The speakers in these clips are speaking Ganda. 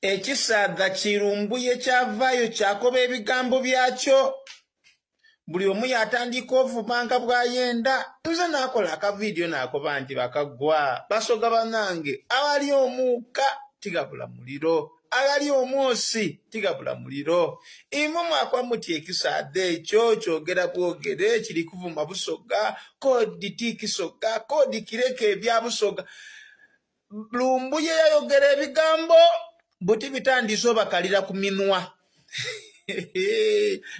Ekisaadha kirumbuye kyavaayo kyakoba ebigambo byakyo. Buli omu yatandika ovumanga bwayenda. Tuze nakola akavidiyo nakoba nti bakaggwa basoga banange awali omuuka tigabula muliro. Agali omwosi tigabula muliro. Imwe mwakwa muti ekisaadha ekyo kyogera bwogere kiri kuvuma busoga kodi tikisoga kodi kireka ebya busoga. Lumbuye yayogera ebigambo buti bitandiso bakalira ku minwa.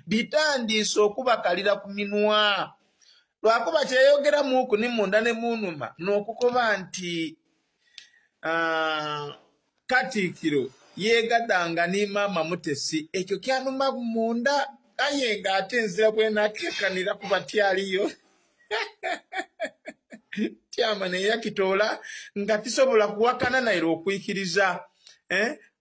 Bitandiso okubakalira ku minwa. Lwakuba kyeyogera muku ni munda ne munuma n'okukoba nti Katikkiro yegadanga ni mama Mutesi ekyo kyanuma munda aye nga ate nzira bwenakekanira kuba tyaliyo. Tyama ne yakitola nga tisobola kuwakana naye okwikiriza.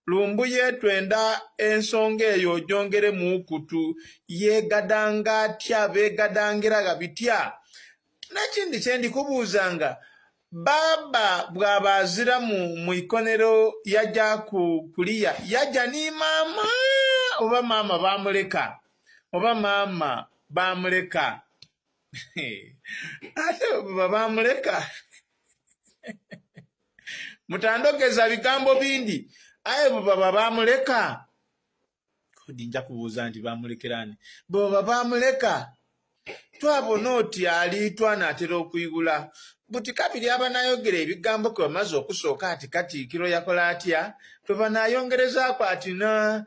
Lumbuye twenda ensonga eyo jongere mukutu yegadanga atya begadangiraga bitya. Nakindi kyendi kubuuzanga baba bwabazira mu ikonero yajja kuliya yajja ni mama oba mama bamuleka oba mama bamuleka. Ate baba bamuleka mutandogeza bigambo bindi aye baba bamuleka kodi nja kubuuza nti bamulekerani baba bamuleka twabona oti ali twanatera okuyigula buti kabiri abanayogera ebigambo kwe bamaze okusooka ati Katikkiro yakola atya twe banayongerezaako ati na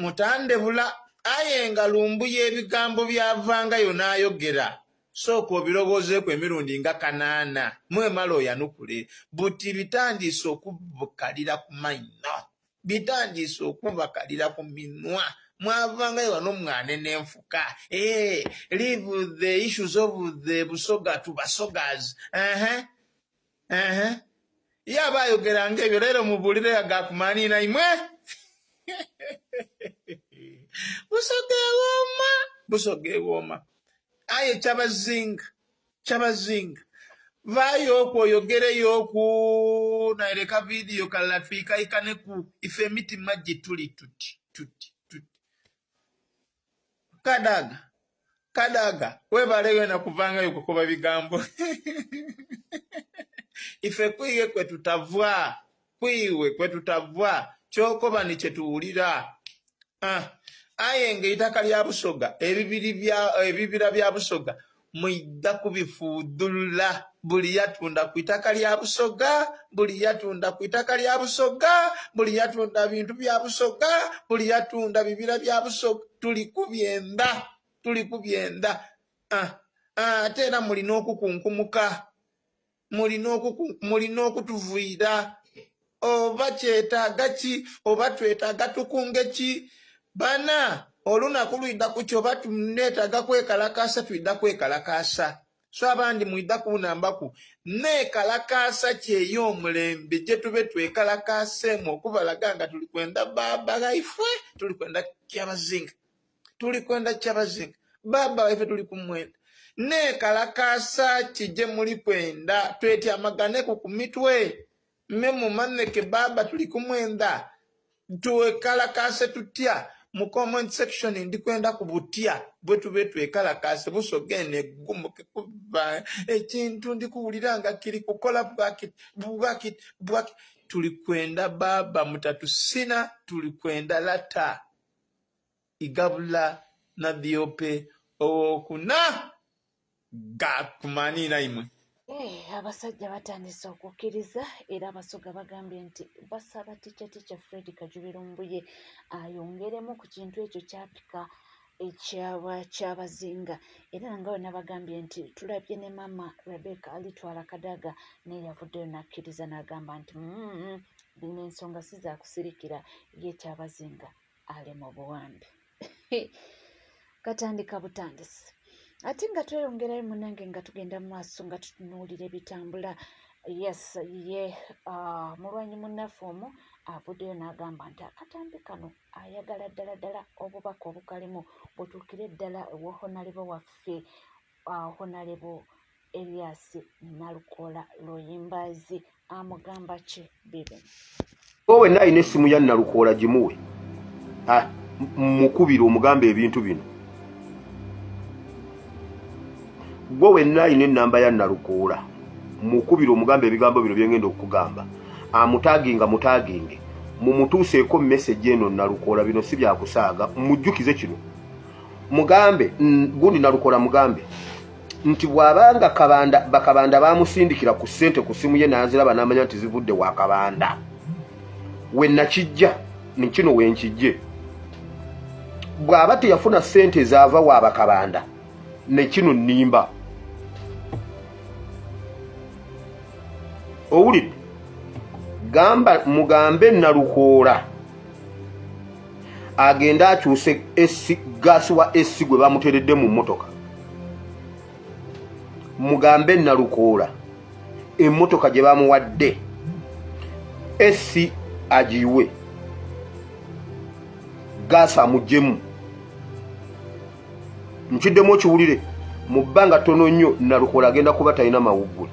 mutandebula aye nga Lumbuye ebigambo byavangayo n'ayogera sooka obirowoozeeko emirundi nga 8 mwemala oyanukule buti bitandiise okubakalira ku maino bitandiise okubakalira ku minwa. Mwavangayo wano mwane n'enfuka. Leave the issues of the busoga to basogas. Yaba ayogeranga ebyo leero mubulire agakumanina imwe. Busoga ewooma. Aye kyabazinga. Vayo okwoyogereyo oku naireka vidiyo kalala twikaikaneku ife emitima gye tuli tuti. Kadaga webaleyo nakuvangayo kukoba bigambo. Ife kwiwe kwe tutavwa kyokoba ni kyetuwulira. Aye ng'eitaka lya busoga ebibira bya busoga mwidda kubifuudulula. Buli yatunda ku itaka lya busoga, buli yatunda ku itaka lya busoga, buli yatunda bintu bya busoga, buli yatunda bibira bya busoga. Tuli kubyenda. Ate era mulina okukunkumuka, mulina okutuvuira. Oba kyetaaga ki oba twetaaga tukunge ki bana olunaku lwidda ku kyo oba tuneetaaga kwekalakaasa twidda kwekalakaasa. So abandi mwidda kunambaku neekalakaasa kyey'omulembe gye tube twekalakaaseemu okubalaga nga tuli kwenda baba gaife tuli kwenda kyabazinga. Baba waife tuli kumwenda. Neekalakaasa kijye muli kwenda twetyamaganeku ku mitwe. Memu maneke baba tuli kumwenda. Twekalakaase tutya. Mu comment section ndi kwenda kubutya bwe tube twekalakaase busogene gumuke kuba ekintu ndi kuwulira nga kiri kukola bwakit tuli kwenda baba mutatusina tuli kwenda lata igabula na diope okuna gakumanira imwe. Abasajja batandise okukkiriza era abasoga bagambye nti basaba Ticca Fred Kajubiro Lumbuye ayongeremu ku kintu ekyo kyapika ekyabazinga era nga bonna bagambye nti tulabye ne mama Rebecca alitwala Kadaga naye yavuddeyo nakkiriza n'agamba nti bino ensonga si zaakusirikira y'ekyabazinga ali mu buwambe. Katandika butandisi. Ate nga tweyongerayo munange nga tugenda mu maaso nga tutunuulira ebitambula. Yes, mulwanyi munnaffe omu avuddeyo n'agamba nti akatambi kano ayagala ddala obubaka obukalimu butuukire ddala ewa Honorable waffe Honorable Elias Nalukola Luyimbazi amugamba ki bibe. Owe naine essimu ya Nalukoola gimuwe mukubira omugambe ebintu bino. Gwe naine ennamba ya Nalukoola mukubira omugambe ebigambo bino byengenda okugamba. Mutaginge mumutuuseeko message eno Nalukoola bino si byakusaaga. Mujjukize kino mugambe gundi Nalukoola mugambe nti bwabanga bakabanda bamusindikira ku ssente ku simu ye nanziraba n'amanya nti zivudde wa Kabanda we nakijja nikino wenkijje bw'aba teyafuna ssente zaava wa Bakabanda nekino nnimba owulidde gamba mugambe Nalukoola agenda akyuse gasi wa esi gwe bamuteredde mu mmotoka. Mugambe Nalukoola emmotoka gye bamuwadde esi agiwe gasi amuggyemu. Nkiddemu okiwulire mu bbanga ttono nnyo Nalukoola agenda kuba talina mawuggwe.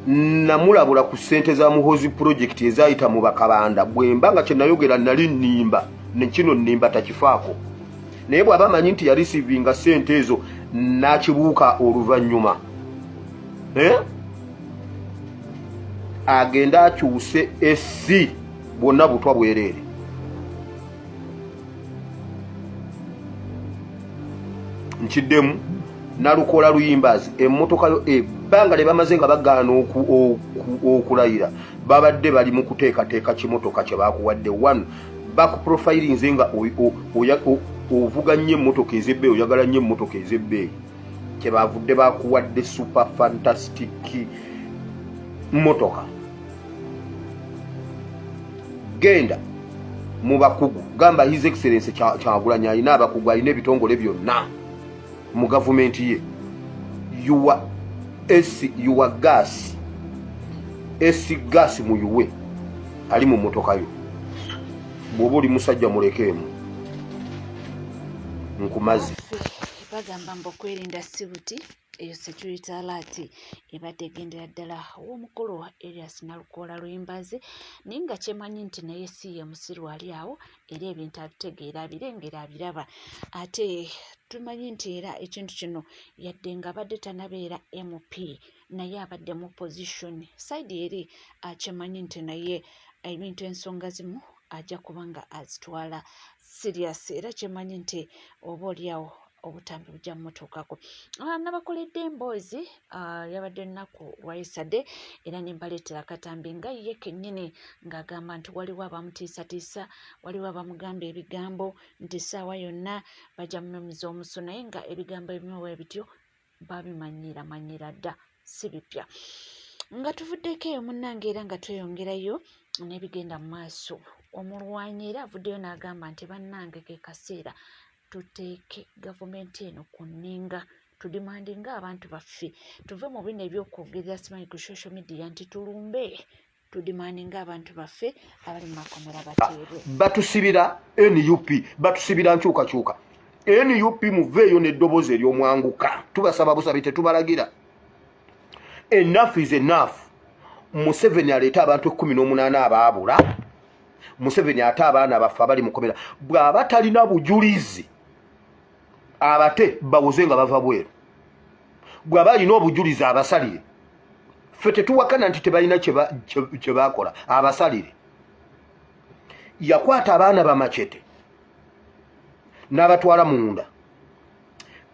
Namulabula ku ssente za Muhoozi project ezayita mu Bakabanda bwemba nga kye nayogera nali nnimba nekino nnimba takifaako naye bw'aba amanyi nti yarisivinga ssente ezo n'akibuuka oluvannyuma agenda akyuse esi bwonna butwa bwereere. Nkiddemu Nalukoola Luyimbazi emmotoka yo ebbanga lye bamaze nga bagaana okulayira babadde bali mu kuteekateeka kimotoka kye bakuwadde one back profiling nga ovuga nnyo emmotoka ez'ebbeeyi oyagala nnyo emmotoka ez'ebbeeyi kye bavudde bakuwadde super fantastic mmotoka. Genda mu bakugu gamba His Excellency Kyagulanyi alina abakugu alina ebitongole byonna mu gavumenti ye yuwa gas esi gas muyuwe ali mu mmotoka yo bw'oba oli musajja mulekeemu nkumaze. Bagamba mbu okwerinda sibuti eyo security alert ebadde egendera ddala w'omukulu Erias Nalukoola Luyimbazi naye nga kyemanyi nti naye si ye musiru ali awo era ebintu abitegeera abirengera abiraba ate tumanyi nti era ekintu kino yadde nga abadde tanabeera MP naye abadde mu position side eri kyemanyi nti naye ebintu ensonga zimu ajja kubanga azitwala serious era kyemanyi nti oba oliawo obutambi bujja mmutuukako. Nabakoledde emboozi yabadde ennaku lwayisadde era nembaleetera akatambi nga ye kennyini ng'agamba nti waliwo abamutiisatiisa waliwo abamugamba ebigambo nti essaawa yonna bajja mumemiza omusu naye nga ebigambo ebimu bwe bityo babimanyira dda si bipya. Nga tuvuddeko eyo munnange era nga tweyongerayo n'ebigenda mu maaso omulwanyi era avuddeyo n'agamba nti bannange ke kaseera tuteeke gavumenti eno ku nninga tudimandinga abantu baffe tuve mu bino ebyokwogerera simanyi ku social media nti tulumbe tudimandinga abantu baffe abali mu makomera bateebwe. Batusibira NUP batusibira nkyukakyuka NUP muveeyo n'eddoboozi ery'omwanguka tubasaba busabi tetubalagira. Enough is enough. Museveni aleeta abantu 18 abaabula Museveni ate abaana baffe abali mukomera bw'aba talina bujulizi abate bawoze nga bava bweru bw'aba alina obujulizi abasalire ffe tetuwakana nti tebalina kye bakola abasalire. Yakwata abaana bamacete n'abatwala munda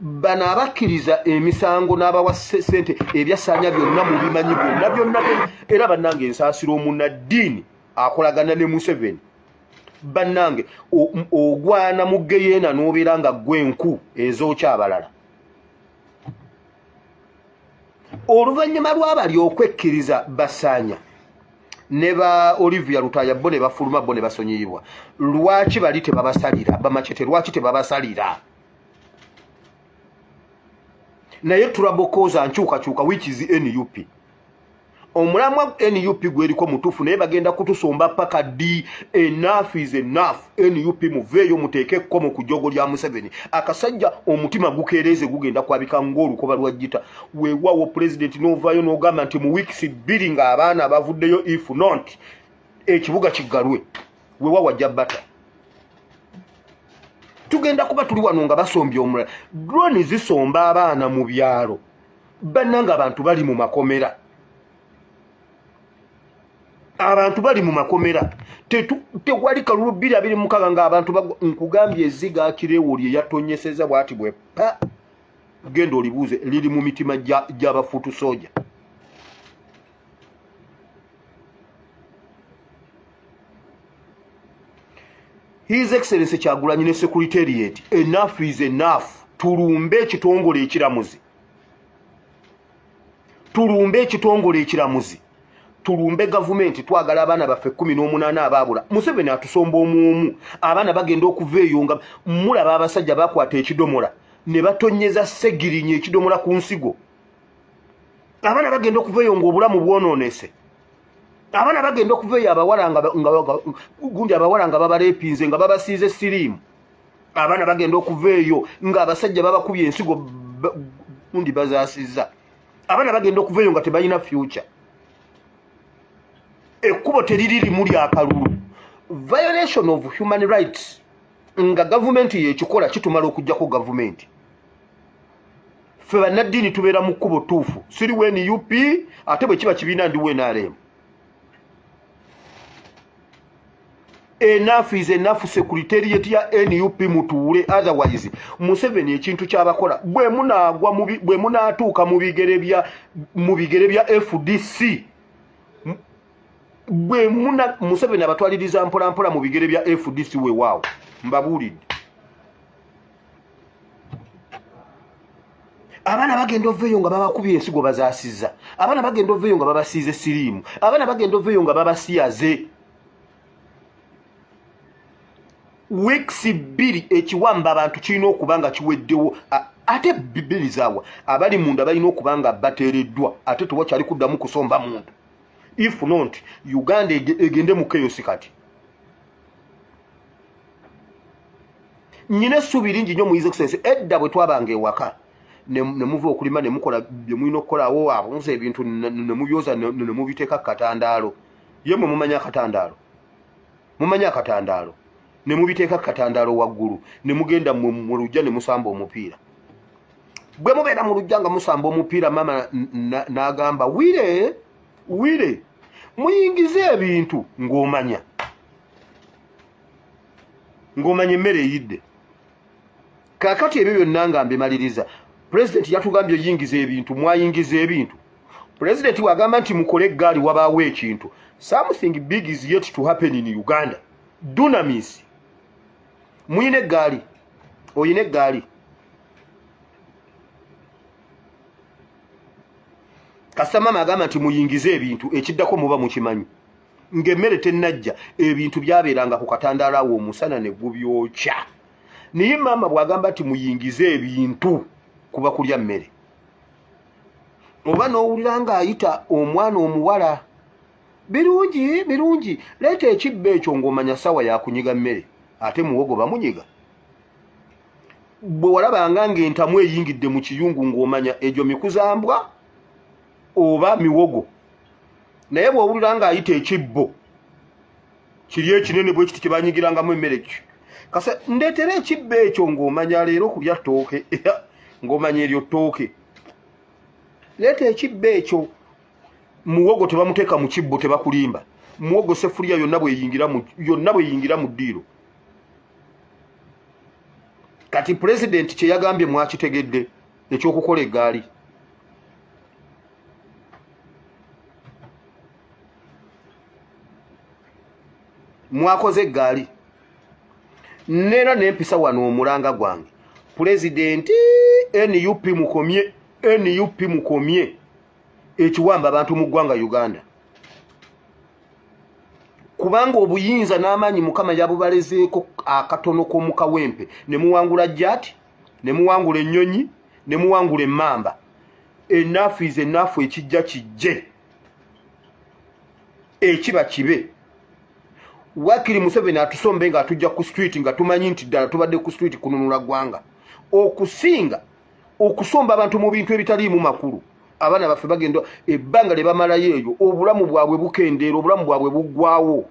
bano abakkiriza emisango n'abawa ssente ebyasaanya byonna mu bimanyi byonna era bannange ensaasiro omunnaddiini akolagana ne Museveni bannange ogwana mu geyeena n'obeera nga gwenku ezookya abalala. Oluvannyuma lw'abali okwekkiriza Basaanya ne ba Olivia Lutaya bo ne bafuluma bo ne basonyiyibwa lwaki bali tebabasalira bamacete lwaki tebabasalira? Naye turabokoza nkyukakyuka which is NUP omulamwa NUP gweriko mutufu naye bagenda kutusomba paka di. Enough is enough. NUP muveeyo muteeke ekkomo ku jjogo lya Museveni. Akasajja omutima gukeereze gugenda kwabika ng'olukoba lwa jjita. Weewaawo president n'ovaayo n'ogamba nti mu wiikisi 2 ng'abaana bavuddeyo if not ekibuga kiggalwe. Weewaawo ajja bata. Tugenda kuba tuli wano nga basombye omulala. Drone zisomba abaana mu byalo. Bannanga abantu bali mu makomera. Abantu bali mu makomera. Tewali kalulu 226 ng'abantu nkugambye ezziga akireewo lye yatonyeseza bw'ati bwe pa. Genda olibuuze liri mu mitima gy'abafuutu soja. His Excellency Kyagulanyi ne Secretariat, enough is enough. Tulumbe ekitongole ekiramuzi. Tulumbe ekitongole ekiramuzi. Tulumbe gavumenti twagala abaana baffe 18 abaabula. Museveni atusomba omu abaana bagenda okuveeyo nga mulaba abasajja bakwata ekidomola ne batonyeza segirinye ekidomola ku nsigo. Abaana bagenda okuveeyo ng'obulamu bwonoonese. Abaana bagenda okuveeyo abawala nga babalepinze nga babasiize siriimu. Abaana bagenda okuveeyo nga abasajja babakubye ensigo gundi bazaasizza. Abaana bagenda okuveeyo nga tebalina future. Ekkubo teriri muli akalulu. Violation of human rights nga gavumenti yekikola kitumala okujjako gavumenti. Ffe bannaddiini tubeera mu kkubo tuufu. Siri NUP ate bwe kiba kibiina ndi NRM. Enough is enough. Secretariat ya NUP mutuule, otherwise Museveni ekintu kyabakola bwe munaatuuka mu bigere bya FDC Museveni abatwaliriza mpola mu bigere bya FDC weewaawo mbabuulidde. Abaana bagenda oveeyo nga babakubye ensigo bazaasizza. Abaana bagenda oveeyo nga babasiize siriimu. Abaana bagenda oveeyo nga babasiyaze. Weeks 2 ekiwamba abantu kirina okuba nga kiweddewo. Ate bibiri zaawa abali munda balina okuba nga bateereddwa ate tewakyali kuddamu kusomba muntu. If not, Uganda egende mu chaos kati. Nyine essuubi lingi nnyo mu His Excellency edda bwe twabanga ewaka ne muva okulima ne mukola bye mulina okukolawo abunze ebintu ne mubyoza ne mubiteeka ku katandaalo. Ye mwe mumanya akatandaalo. Mumanya akatandaalo. Ne mubiteeka ku katandaalo waggulu ne mugenda mu lujja ne musamba omupiira. Bwe mubeera mu lujja nga musamba omupiira mama n'agamba wire muyingize ebintu ng'omanya emmere eyidde. Kaakati ebyo byonna nga mbimaliriza. Pulezidenti yatugambye yingiza ebintu, mwayingiza ebintu. Pulezidenti wagamba nti mukole eggaali wabaawo ekintu. Something big is yet to happen in Uganda. Dunamis. Muyina eggaali. Oyina eggaali. Kasama agamba nti muyingize ebintu ekiddako muba mukimanyi. Ng'emmere tennajja ebintu byabeeranga ku katandaalo awo omusana ne gubyokya. Naye maama bw'agamba nti muyingize ebintu kuba kulya mmere. Oba n'owulira ng'ayita omwana omuwala. Birungi leeta ekibbo ekyo ng'omanya sawa yakunyiga mmere ate muwogo bamunyiga. Bwe walabanga ng'entamu eyingidde mu kiyungu ng'omanya egyo mikuzambwa oba miwogo. Naye bw'owulira ng'ayita ekibbo kiri ekinene bwe kiti kyebanyigirangamu emmere ekyo. Kasa ndeetera ekibbo ekyo ng'omanya leero kulya ttooke ng'omanya eryo ttooke. Leeta ekibbo ekyo. Muwogo tebamuteeka mu kibbo tebakulimba. Muwogo sefuliya yonna bweyingira mu ddiiro. Kati pulezidenti kye yagambye mwakitegedde ekyokukola eggaali. Mwakoze eggaali. Neera n'empisa wano omulanga gwange. Pulezidenti NUP mukomye ekiwamba abantu mu ggwanga Uganda. Kubanga obuyinza n'amaanyi Mukama yabubalezeeko akatono k'omu kawempe. Ne muwangula Jati, ne muwangula ennyonyi, ne muwangula emmamba. Enough is enough ekijja kijje. ekiba kibe. Wakiri Museveni atusombe nga atujja ku street nga tumanyi nti ddala tubadde ku street kununula gwanga okusinga okusomba abantu mu bintu ebitaliimu makulu. Abaana baffe bagenda ebbanga lye bamalayo eyo obulamu bwabwe bukendeera, obulamu bwabwe buggwawo.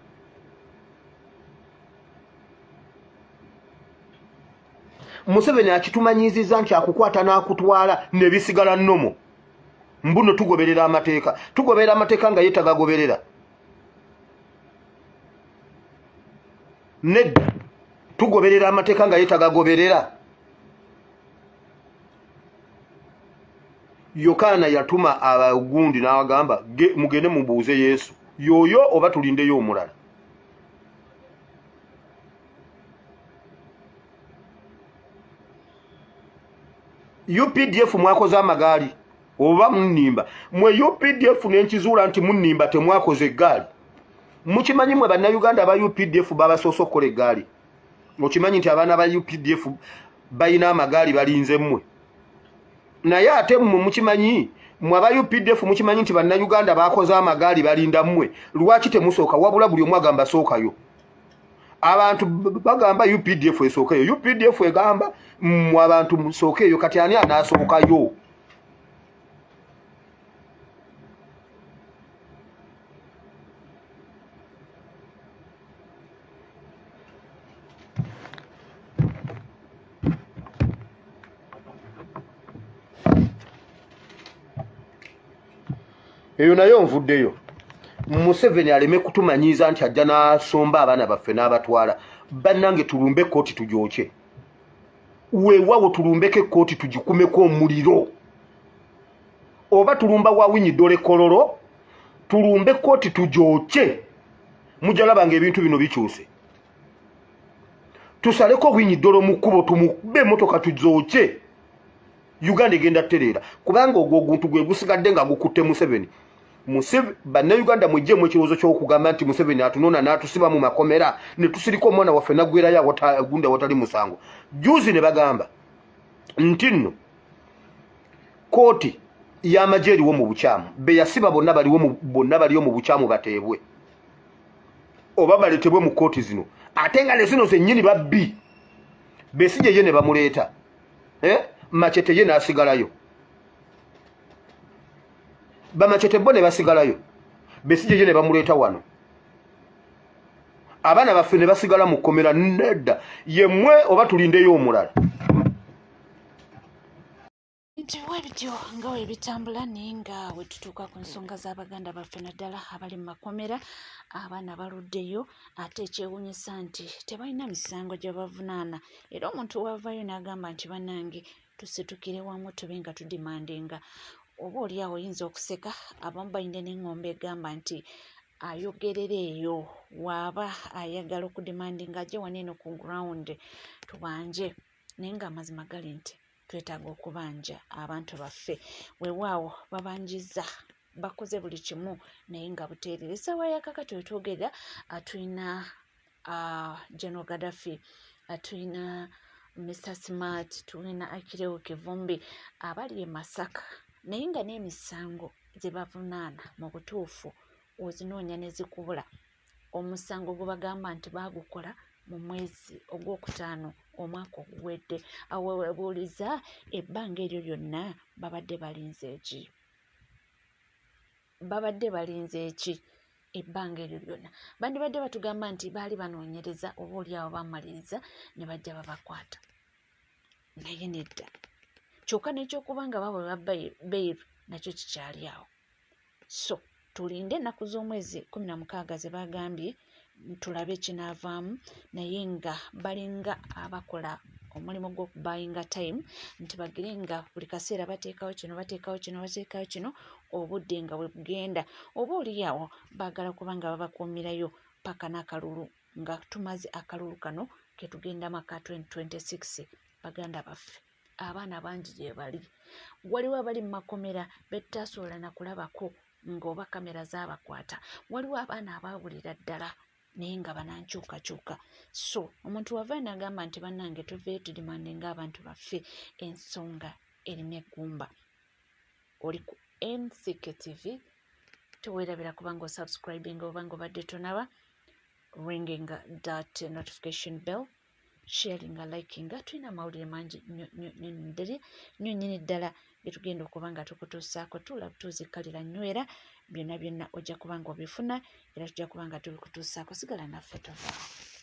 Museveni akitumanyiziza nti akukwata n'akutwala ne bisigala nnomo. Mbuno tugoberera amateeka. Tugoberera amateeka nga ye tagagoberera. Nedda tugoberera amateeka nga ye tagagoberera. Yokana yatuma abagundi n'abagamba mugende mubuuze Yesu. Yoyo oba tulindeyo omulala. UPDF mwakoze amagaali oba munnimba. Mwe UPDF n'enkizuula nti munnimba temwakoze eggaali. Mukimanyi mwe bannayuganda aba UPDF babasoose okukola eggaali. Okimanyi nti abaana ba UPDF balina amagaali balinze mmwe. Naye ate mmwe mukimanyi mwe aba UPDF mukimanyi nti bannayuganda bakoze amagaali balinda mmwe. Lwaki temusooka wabula buli omu agamba sookayo? Abantu bagamba UPDF esookeyo. UPDF egamba mmwe abantu musookeyo. Kati ani anaasookayo? Eyo nayo nvuddeyo. Museveni aleme kutumanyiza nti ajja n'asomba abaana baffe n'abatwala. Bannange tulumbe kooti tujooke. Weewawo tulumbeko ekkooti tugikumeko omuliro. Oba tulumba Waawinyi Dole Kololo, tulumbe kooti tujooke. Mujalabanga ebintu bino bikyuse. Tusaleko Winyi Dole mu kkubo tumube emmotoka tuzooke. Uganda egenda ttereera. Kubanga ogwo oguntu gwe gusigadde nga gukutte Museveni. Bannayuganda mujjemu ekirowoozo ky'okugamba nti Museveni atunona n'atusiba mu makomera ne tusirika omwana waffe naggwerayo gundi awatali musango. Juzi ne bagamba nti nno kooti y'amagye eriwo mu bukyamu be yasiba bonna baliyo mu bukyamu bateebwe oba baleetebwe mu kooti zino. Ate nga ne zino zennyini babbi Besigye ye ne bamuleeta Machete ye n'asigalayo. Bamachete bo ne basigalayo. Besigye ye ne bamuleeta wano. Abaana baffe ne basigala mu kkomera. Nedda yemmwe oba tulindeyo omulala. Nti webityo nga webitambula naye nga we tutuuka ku nsonga z'Abaganda baffe naddala abali mu makomera abaana baluddeyo ate ekyewuunyisa nti tebalina misango gye bavunaana era omuntu wavayo n'agamba nti bannange tusitukire wamu tube nga tudimandinga. Oba oli awo oyinza okuseka abamu balina n'eŋŋombe egamba nti ayogerera eyo waaba ayagala okudimandinga ajje wano eno ku ground tubanje. Naye ng'amazima gali nti twetaaga okubanja abantu baffe. Weewaawo babanjiza bakoze buli kimu naye nga buteerere. Essaawa ya kakati wetwogerera tulina General Gaddafi, tulina Mr. Smart, tulina Akirewo Kivumbi abali e Masaka naye nga n'emisango ze bavunaana mu butuufu ozinoonya ne zikubula. Omusango gwe bagamba nti baagukola mu mwezi ogwokutaano omwaka oguwedde. Awo webuuliza ebbanga eryo lyonna babadde balinze eki? Babadde balinze eki ebbanga eryo lyonna? Bandibadde batugamba nti baali banoonyereza oba oli awo bamaliriza ne bajja babakwata. Naye nedda. Kyokka n'ekyokuba nga babwe babba beiru nakyo kikyali awo. So tulinde ennaku z'omwezi 16 ze bagambye tulabe kinaavaamu naye nga balinga abakola omulimu gw'okubuyinga time nti bagire nga buli kaseera bateekawo kino obudde nga bwe bugenda. Oba oli awo baagala kuba nga babakuumirayo paka n'akalulu nga tumaze akalulu kano ke tugenda maka 2026. Baganda baffe abaana bangi gye bali. Waliwo abali mu makomera betutasobola na kulabako ng'oba kamera zaabakwata. Waliwo abaana abaabulira ddala naye nga banankyukakyuka. So omuntu wavayo n'agamba nti bannange tuveeyo tudimandinga abantu baffe. Ensonga erimu eggumba. Oli ku MCK TV teweerabira kubanga osubscribing obanga obadde tonaba ringing that notification bell, sharing, liking. Tulina amawulire mangi nnyo nnyini ddala ge tugenda okuba nga tukutuusaako tuzikkalira nnyo era byonna ojja kuba nga obifuna era tujja kuba nga tubikutuusaako. Sigala naffe tovaawo.